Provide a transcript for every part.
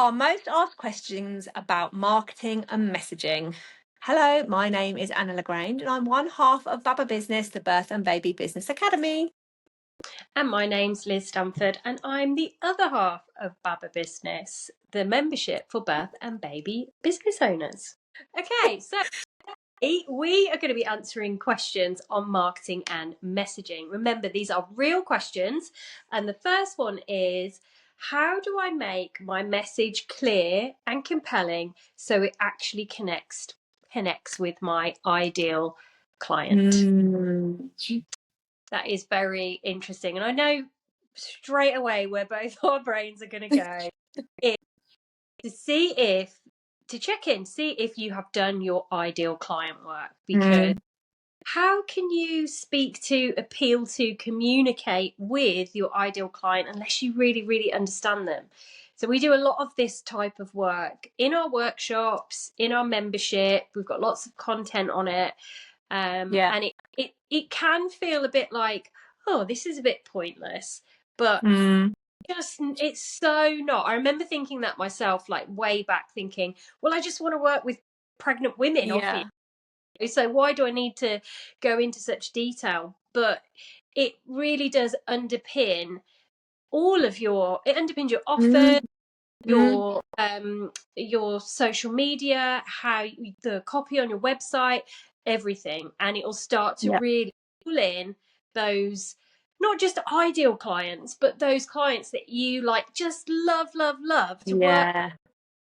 our most asked questions about marketing and messaging. Hello, my name is Anna Lagrange and I'm one half of Baba Business, the Birth and Baby Business Academy. And my name's Liz Stamford, and I'm the other half of Baba Business, the membership for birth and baby business owners. Okay, so we are going to be answering questions on marketing and messaging. Remember, these are real questions, and the first one is, how do I make my message clear and compelling so it actually connects with my ideal client? That is very interesting. And I know straight away where both our brains are going to go is to check in, see if you have done your ideal client work. Because how can you speak to, appeal to, communicate with your ideal client unless you really, really understand them? So we do a lot of this type of work in our workshops, in our membership. We've got lots of content on it. And it can feel a bit like, oh, this is a bit pointless, but it's so not. I remember thinking that myself, like way back, thinking, well, I just want to work with pregnant women, obviously, so why do I need to go into such detail? But it really does underpin it underpins your offer, your social media, the copy on your website, everything, and it will start to really pull in those not just ideal clients, but those clients that you like just love to work,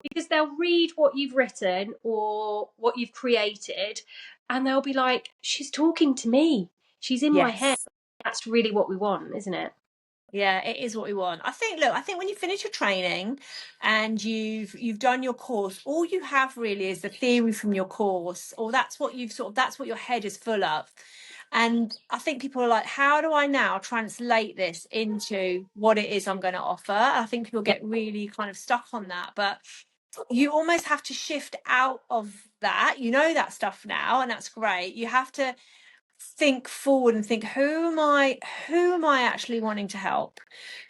because they'll read what you've written or what you've created and they'll be like, she's talking to me, she's in my head. That's really what we want, isn't it? Yeah, it is what we want. I think when you finish your training and you've done your course, all you have really is the theory from your course, or that's what your head is full of. And I think people are like, how do I now translate this into what it is I'm going to offer? I think people get really kind of stuck on that, but you almost have to shift out of that. You know that stuff now, and that's great. You have to think forward and think, who am I actually wanting to help?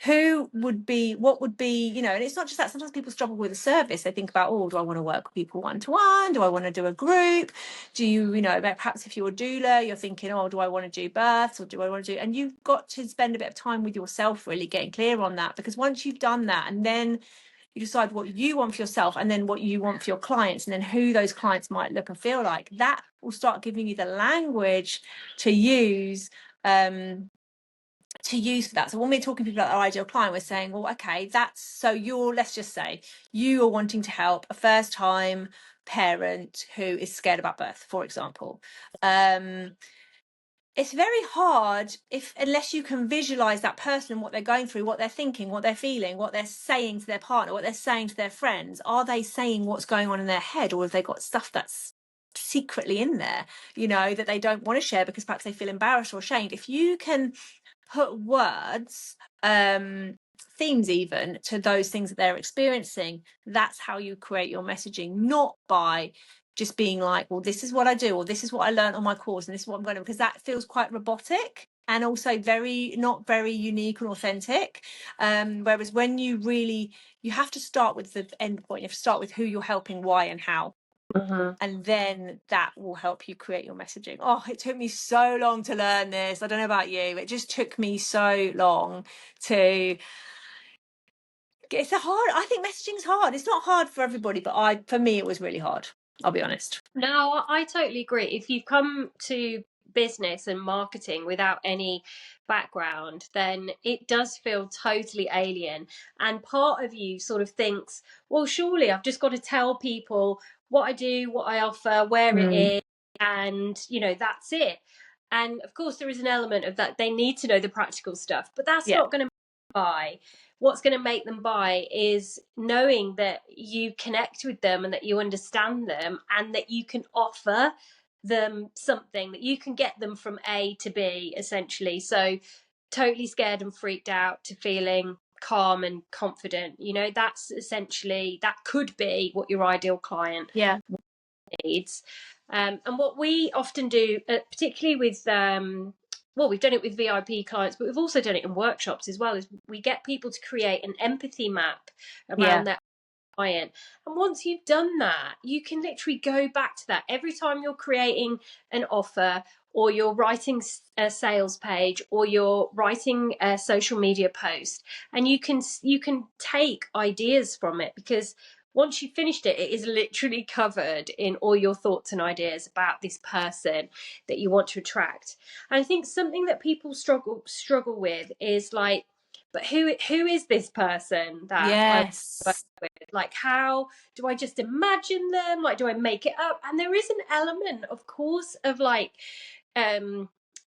What would be, and it's not just that. Sometimes people struggle with a service. They think about, oh, do I want to work with people one-to-one? Do I want to do a group? Do you perhaps if you're a doula, you're thinking, oh, do I want to do births, or do I want to do, and you've got to spend a bit of time with yourself really getting clear on that, because once you've done that and then you decide what you want for yourself and then what you want for your clients and then who those clients might look and feel like, that will start giving you the language to use for that. So when we're talking to people about our ideal client, we're saying, well, okay, let's just say you are wanting to help a first time parent who is scared about birth, for example. It's very hard unless you can visualize that person and what they're going through, what they're thinking, what they're feeling, what they're saying to their partner, what they're saying to their friends. Are they saying what's going on in their head, or have they got stuff that's secretly in there, that they don't want to share because perhaps they feel embarrassed or ashamed? If you can put words, themes even, to those things that they're experiencing, that's how you create your messaging, not by just being like, well, this is what I do, or this is what I learned on my course, and this is what I'm going to, because that feels quite robotic and also not very unique and authentic. Whereas when you have to start with the end point. You have to start with who you're helping, why and how. And then that will help you create your messaging. Oh, it took me so long to learn this. I don't know about you. It just took me so long to... I think messaging's hard. It's not hard for everybody, but for me, it was really hard. I'll be honest. No, I totally agree. If you've come to business and marketing without any background, then it does feel totally alien. And part of you sort of thinks, well, surely I've just got to tell people what I do, what I offer, where it is, and, that's it. And of course, there is an element of that. They need to know the practical stuff, but that's not going to buy. What's going to make them buy is knowing that you connect with them and that you understand them and that you can offer them something, that you can get them from A to B, essentially. So totally scared and freaked out to feeling calm and confident, that's essentially, that could be what your ideal client needs. And what we often do, particularly with we've done it with VIP clients, but we've also done it in workshops as well, is we get people to create an empathy map around their client. And once you've done that, you can literally go back to that every time you're creating an offer, or you're writing a sales page, or you're writing a social media post, and you can take ideas from it, because once you've finished it, it is literally covered in all your thoughts and ideas about this person that you want to attract. And I think something that people struggle with is like, but who is this person that I work Yes. with? Like, how do I just imagine them? Like, do I make it up? And there is an element, of course, of like um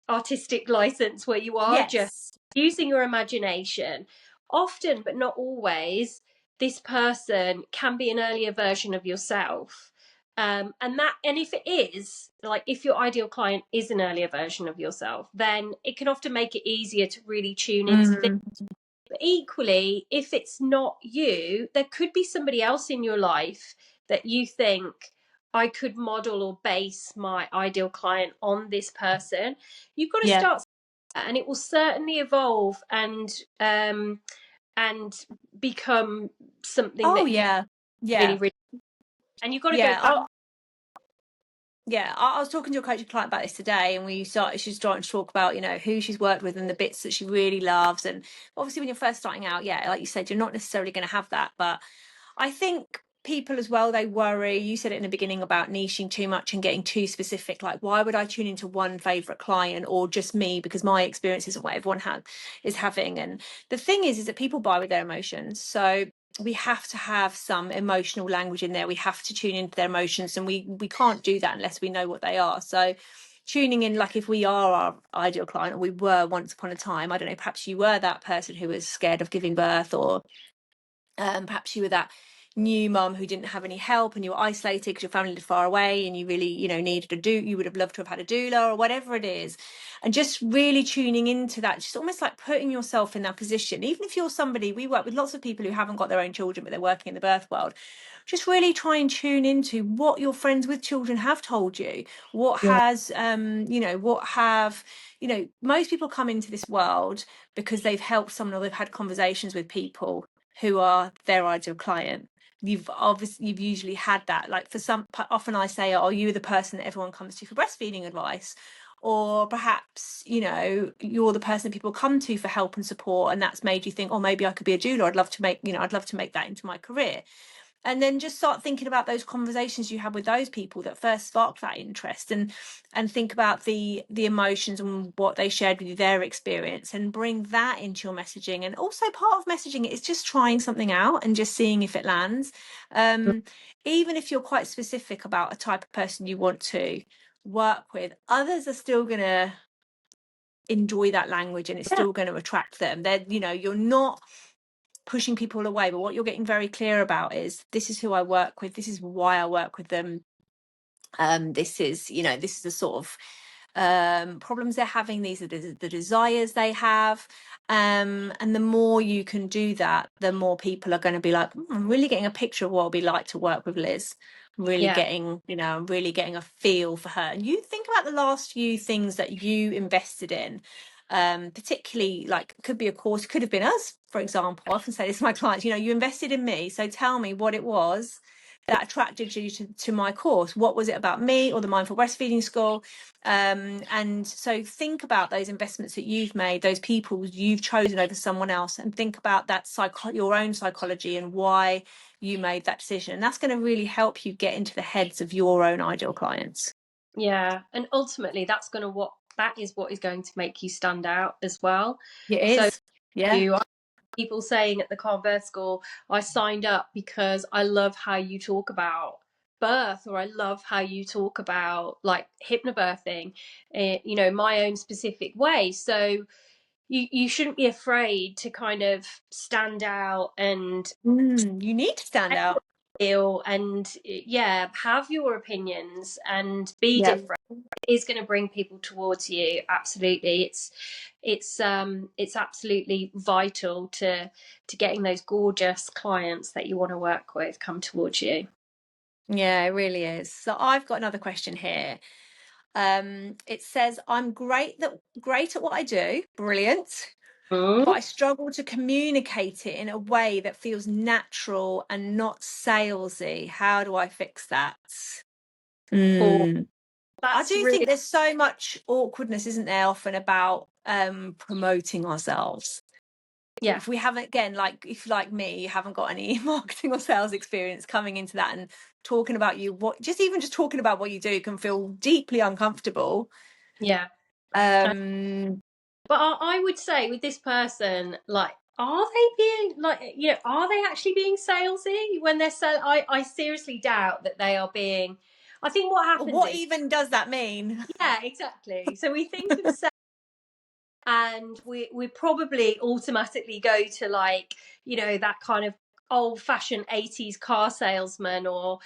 artistic license where you are just Yes. using your imagination. Often, but not always, this person can be an earlier version of yourself. And if it is, like, if your ideal client is an earlier version of yourself, then it can often make it easier to really tune into things. Mm. But equally, if it's not you, there could be somebody else in your life that you think, I could model or base my ideal client on this person. You've got to Yeah. start, and it will certainly evolve and become something Oh that you yeah. really, Yeah. really, and you've got to go back. Yeah. I was talking to a coaching client about this today, and she's starting to talk about, who she's worked with and the bits that she really loves. And obviously when you're first starting out, yeah, like you said, you're not necessarily going to have that. But I think people as well, they worry, you said it in the beginning, about niching too much and getting too specific. Like, why would I tune into one favorite client or just me, because my experience isn't what everyone is having? And the thing is that people buy with their emotions. So we have to have some emotional language in there. We have to tune into their emotions, and we can't do that unless we know what they are. So tuning in, like if we are our ideal client, or we were once upon a time, I don't know, perhaps you were that person who was scared of giving birth, or perhaps you were that new mum who didn't have any help, and you were isolated because your family lived far away, and you really, needed you would have loved to have had a doula, or whatever it is. And just really tuning into that, just almost like putting yourself in that position. Even if you're somebody, we work with lots of people who haven't got their own children, but they're working in the birth world. Just really try and tune into what your friends with children have told you, what Yeah, has most people come into this world because they've helped someone, or they've had conversations with people who are their ideal client. You've usually had that. Like, for some, often I say, are you the person that everyone comes to for breastfeeding advice? Or perhaps, you're the person that people come to for help and support, and that's made you think, oh, maybe I could be a doula. I'd love to make that into my career. And then just start thinking about those conversations you had with those people that first sparked that interest, and think about the emotions and what they shared with you, their experience, and bring that into your messaging. And also, part of messaging is just trying something out and just seeing if it lands. Even if you're quite specific about a type of person you want to work with, others are still going to enjoy that language, and it's yeah, still going to attract them. You're not pushing people away, but what you're getting very clear about is, this is who I work with, this is why I work with them. This is the sort of problems they're having, these are the desires they have. And the more you can do that, the more people are going to be like, I'm really getting a picture of what it'll be like to work with Liz. yeah, Really getting a feel for her. And you think about the last few things that you invested in, particularly, like, could be a course, could have been us, for example. I often say this to my clients, you invested in me, so tell me what it was that attracted you to my course. What was it about me or the Mindful Breastfeeding School? And so think about those investments that you've made, those people you've chosen over someone else, and think about that your own psychology and why you made that decision. And that's going to really help you get into the heads of your own ideal clients. yeah. And ultimately, that is what is going to make you stand out as well. It So is. Yeah. you people saying at the Calm Birth School, I signed up because I love how you talk about birth, or I love how you talk about like hypnobirthing, my own specific way. So you shouldn't be afraid to kind of stand out and You need to stand out. feel, and yeah, have your opinions and be Yeah. different. It is going to bring people towards you. Absolutely. It's absolutely vital to getting those gorgeous clients that you want to work with come towards you. Yeah, it really is. So I've got another question here. It says, I'm great at what I do. Brilliant. but I struggle to communicate it in a way that feels natural and not salesy. How do I fix that? Or I that's do think really, there's so much awkwardness, isn't there, often about promoting ourselves. yeah, If we haven't, again, like if like me, you haven't got any marketing or sales experience, coming into that and talking about just talking about what you do can feel deeply uncomfortable. yeah. But I would say with this person, like, are they being like, are they actually being salesy when they're I seriously doubt that they are being. I think what happens What is, even does that mean? yeah, exactly. So we think of sales, and we probably automatically go to, like, that kind of old fashioned 80s car salesman, or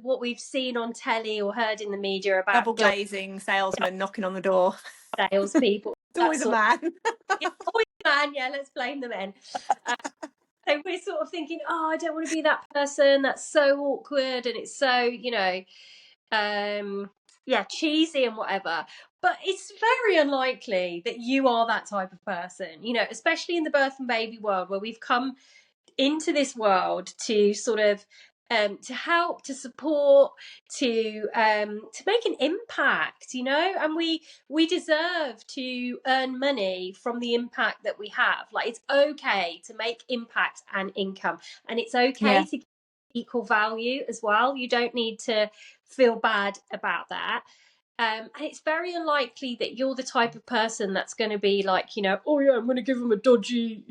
what we've seen on telly or heard in the media Double about dodgy glazing salesman knocking on the door. salespeople. It's That always a sort man. Yeah, always man. Yeah, let's blame the men. Uh, so we're sort of thinking, oh, I don't want to be that person. That's so awkward, and it's so, yeah, cheesy and whatever. But it's very unlikely that you are that type of person, especially in the birth and baby world, where we've come into this world to sort of to help, to support, to make an impact, and we deserve to earn money from the impact that we have. Like, it's okay to make impact and income, and it's okay Yeah. to give equal value as well. You don't need to feel bad about that. And it's very unlikely that you're the type of person that's going to be like, oh yeah, I'm going to give them a dodgy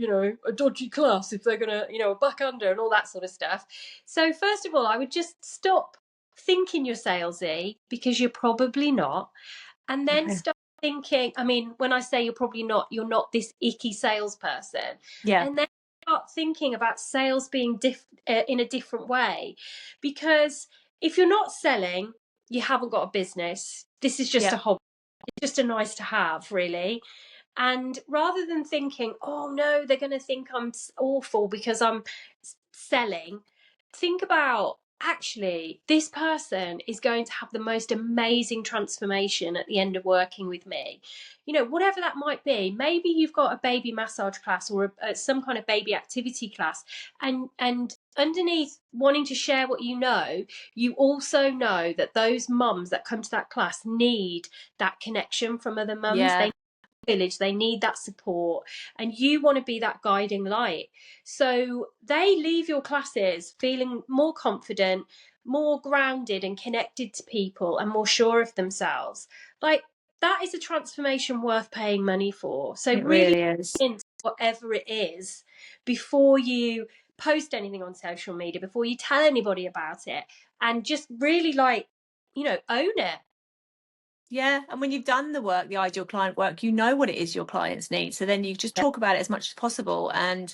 class if they're going to, back under and all that sort of stuff. So first of all, I would just stop thinking you're salesy, because you're probably not. And then Okay. start thinking, I mean, when I say you're probably not, you're not this icky salesperson. Yeah. And then start thinking about sales being in a different way. Because if you're not selling, you haven't got a business. This is just Yeah. a hobby. It's just a nice to have, really. And rather than thinking, oh no, they're going to think I'm awful because I'm selling, think about, actually, this person is going to have the most amazing transformation at the end of working with me. Whatever that might be. Maybe you've got a baby massage class, or some kind of baby activity class, and underneath wanting to share what you also know that those mums that come to that class need that connection from other mums. Yeah. Village, they need that support, and you want to be that guiding light, so they leave your classes feeling more confident, more grounded and connected to people, and more sure of themselves. Like, that is a transformation worth paying money for. So It really really is. into whatever it is before you post anything on social media, before you tell anybody about it, and just really, like, own it. Yeah. And when you've done the work, the ideal client work, you know what it is your clients need. So then you just talk about it as much as possible. And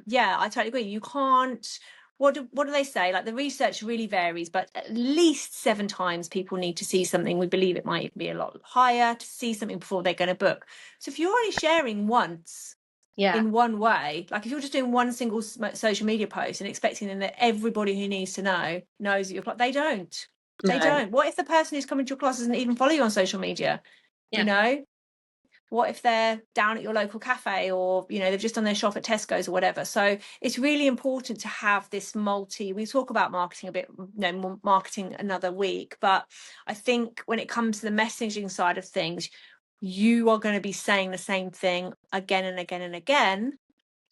yeah, I totally agree. You can't. What do they say? Like, the research really varies, but at least 7 times people need to see something. We believe it might even be a lot higher, to see something before they're going to book. So if you're only sharing once Yeah, in one way, like if you're just doing one single social media post and expecting them that everybody who needs to know knows that they don't. They no, don't. What if the person who's coming to your class doesn't even follow you on social media? yeah, What if they're down at your local cafe, or they've just done their shop at Tesco's or whatever? So it's really important to have this we talk about marketing a bit, marketing another week, but I think when it comes to the messaging side of things, you are going to be saying the same thing again and again and again,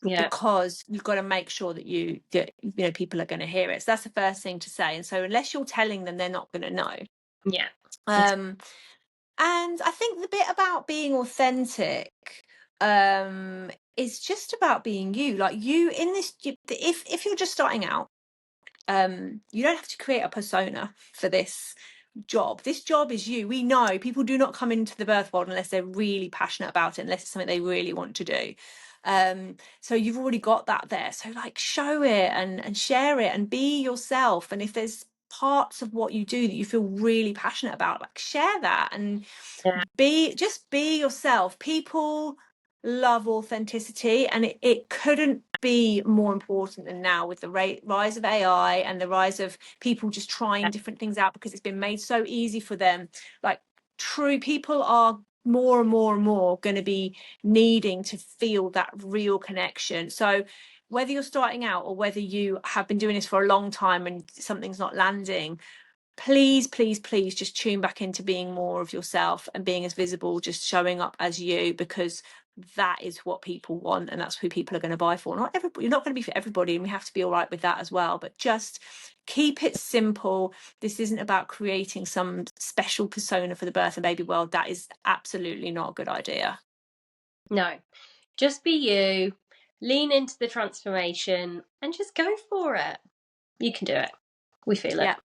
yeah, because you've got to make sure that people are going to hear it. So that's the first thing to say. And so unless you're telling them, they're not going to know. yeah. um and I think the bit about being authentic is just about being you. Like, you in this, if you're just starting out, you don't have to create a persona for this job. This job is you. We know people do not come into the birth world unless they're really passionate about it, unless it's something they really want to do. So you've already got that there. So, like, show it and share it and be yourself. And if there's parts of what you do that you feel really passionate about, like, share that and Yeah. be yourself. People love authenticity, and it couldn't be more important than now, with the rise of AI and the rise of people just trying different things out because it's been made so easy for them. Like, true people are more and more and more going to be needing to feel that real connection. So whether you're starting out or whether you have been doing this for a long time and something's not landing, please, please, please just tune back into being more of yourself and being as visible, just showing up as you, because that is what people want and that's who people are going to buy for. Not everybody, you're not going to be for everybody, and we have to be all right with that as well, but just keep it simple. This isn't about creating some special persona for the birth and baby world. That is absolutely not a good idea. No, just be you, lean into the transformation and just go for it. You can do it. We feel it. Yeah,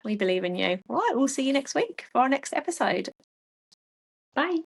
we believe in you. All right, we'll see you next week for our next episode. Bye.